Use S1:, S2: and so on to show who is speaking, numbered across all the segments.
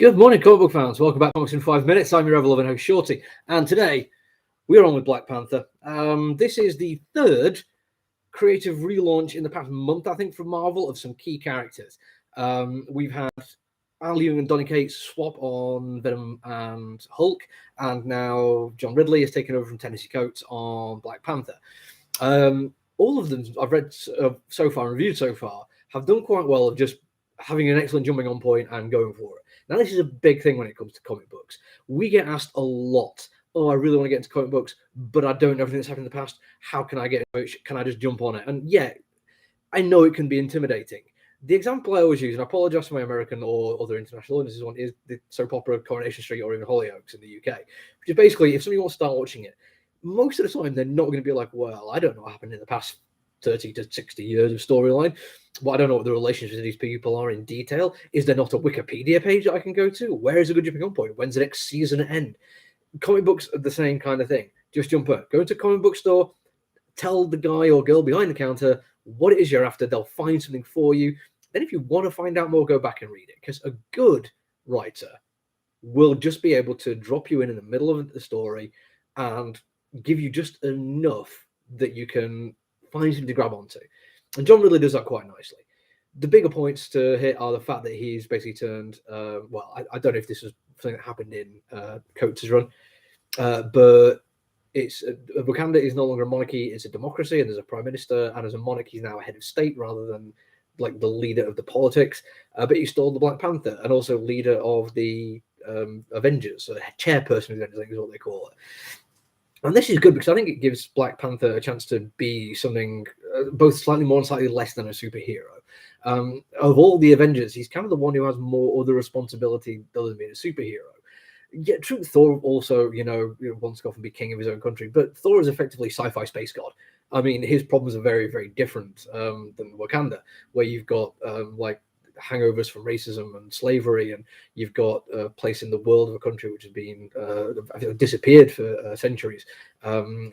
S1: Good morning, comic book fans. Welcome back to Comics in 5 Minutes. I'm your ever-loving host, Shorty. And today, we're on with Black Panther. This is the third creative relaunch in the past month, I think, from Marvel of some key characters. We've had Al Ewing and Donny Cates swap on Venom and Hulk, and now John Ridley has taken over from Tennessee Coates on Black Panther. All of them I've read so far, and reviewed so far, have done quite well of just having an excellent jumping on point and going for it. Now, this is a big thing when it comes to comic books. We get asked a lot, I really want to get into comic books, but I don't know everything that's happened in the past. How can I get into it? Can I just jump on it? And yeah, I know it can be intimidating. The example I always use, and I apologize for my American or other international audiences one, is the soap opera Coronation Street or even Hollyoaks in the UK, which is basically, if somebody wants to start watching it, most of the time they're not going to be like, well, I don't know what happened in the past 30 to 60 years of storyline. Well, I don't know what the relationships of these people are in detail. Is there not a Wikipedia page that I can go to? Where is a good jumping on point? When's the next season end? Comic books are the same kind of thing. Just jump in. Go into a comic book store, tell the guy or girl behind the counter what it is you're after. They'll find something for you. Then if you want to find out more, go back and read it. Because a good writer will just be able to drop you in the middle of the story and give you just enough that you can find something to grab onto. And John Ridley does that quite nicely. The bigger points to hit are the fact that he's basically turned, I don't know if this was something that happened in Coates' run, but it's Wakanda is no longer a monarchy, it's a democracy, and there's a prime minister, and as a monarch, he's now a head of state rather than like the leader of the politics. But he stole the Black Panther and also leader of the Avengers, so chairperson of the Avengers, I think is what they call it. And this is good because I think it gives Black Panther a chance to be something both slightly more and slightly less than a superhero. Of all the Avengers, he's kind of the one who has more other responsibility other than being a superhero. Yeah, true, Thor also, wants to go off and be king of his own country, but Thor is effectively sci-fi space god. I mean, his problems are very, very different than Wakanda, where you've got like hangovers from racism and slavery, and you've got a place in the world of a country which has been disappeared for centuries.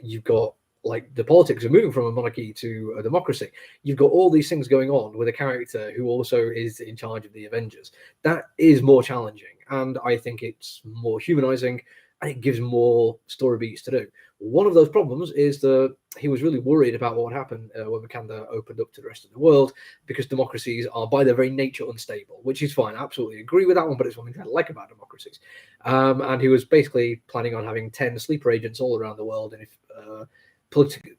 S1: You've got like the politics of moving from a monarchy to a democracy. You've got all these things going on with a character who also is in charge of the Avengers. That is more challenging, and I think it's more humanizing, and it gives more story beats to do. One of those problems is that he was really worried about what would happen when Wakanda opened up to the rest of the world, because democracies are by their very nature unstable, which is fine. I absolutely agree with that one, but it's one thing I like about democracies. And he was basically planning on having 10 sleeper agents all around the world, and if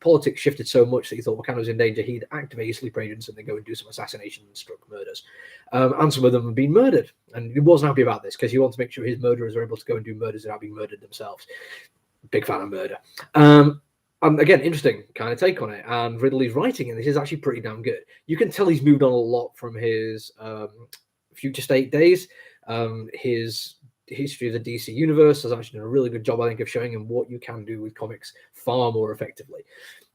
S1: politics shifted so much that he thought Wakanda was in danger, he'd activate his sleeper agents and then go and do some assassination and struck murders. And some of them have been murdered. And he wasn't happy about this because he wanted to make sure his murderers are able to go and do murders without being murdered themselves. Big fan of murder. And again, interesting kind of take on it. And Ridley's writing in this is actually pretty damn good. You can tell he's moved on a lot from his Future State days. His history of the DC universe has actually done a really good job, I think, of showing him what you can do with comics far more effectively.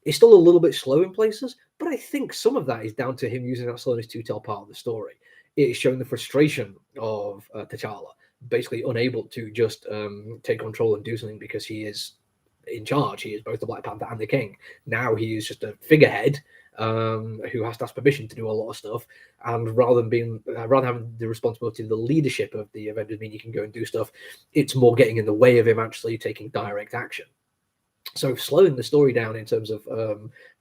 S1: It's still a little bit slow in places, but I think some of that is down to him using that slowness to tell part of the story. It is showing the frustration of T'Challa, basically unable to just take control and do something because he is in charge. He is both the Black Panther and the King. Now he is just a figurehead who has to ask permission to do a lot of stuff, and rather than having the responsibility of the leadership of the Avengers, mean he can go and do stuff, it's more getting in the way of him actually taking direct action. So slowing the story down in terms of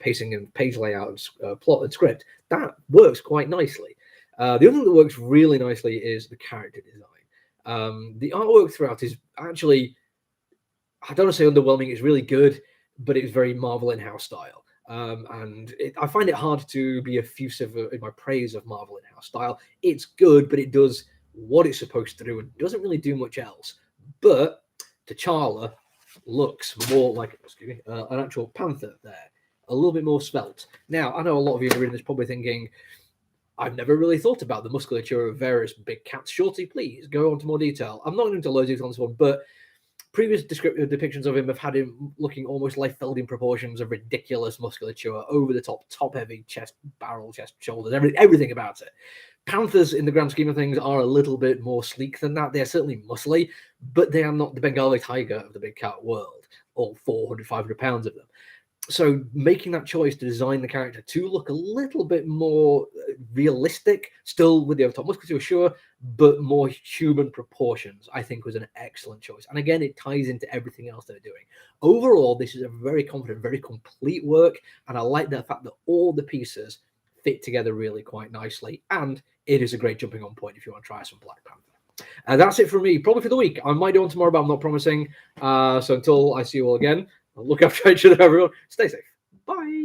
S1: pacing and page layout and plot and script, that works quite nicely. The other thing that works really nicely is the character design. The artwork throughout is actually, I don't want to say underwhelming, it's really good, but it's very Marvel in-house style. I find it hard to be effusive in my praise of Marvel in-house style. It's good, but it does what it's supposed to do and doesn't really do much else. But T'Challa looks more like an actual panther there, a little bit more svelte. Now, I know a lot of you reading this probably thinking, I've never really thought about the musculature of various big cats. Shorty, please go on to more detail. I'm not going into loads of detail on this one, but previous descriptive depictions of him have had him looking almost like Felding proportions of ridiculous musculature, over the top heavy chest, barrel, chest, shoulders, everything about it. Panthers, in the grand scheme of things, are a little bit more sleek than that. They're certainly muscly, but they are not the Bengali tiger of the big cat world, all 400, 500 pounds of them. So making that choice to design the character to look a little bit more realistic, still with the over-top musculature, sure, but more human proportions, I think was an excellent choice. And again, it ties into everything else they're doing. Overall, this is a very confident, very complete work, and I like the fact that all the pieces fit together really quite nicely, and it is a great jumping on point if you want to try some Black Panther. And that's it for me, probably for the week. I might do one tomorrow, but I'm not promising. So until I see you all again, look after each other, everyone. Stay safe. Bye.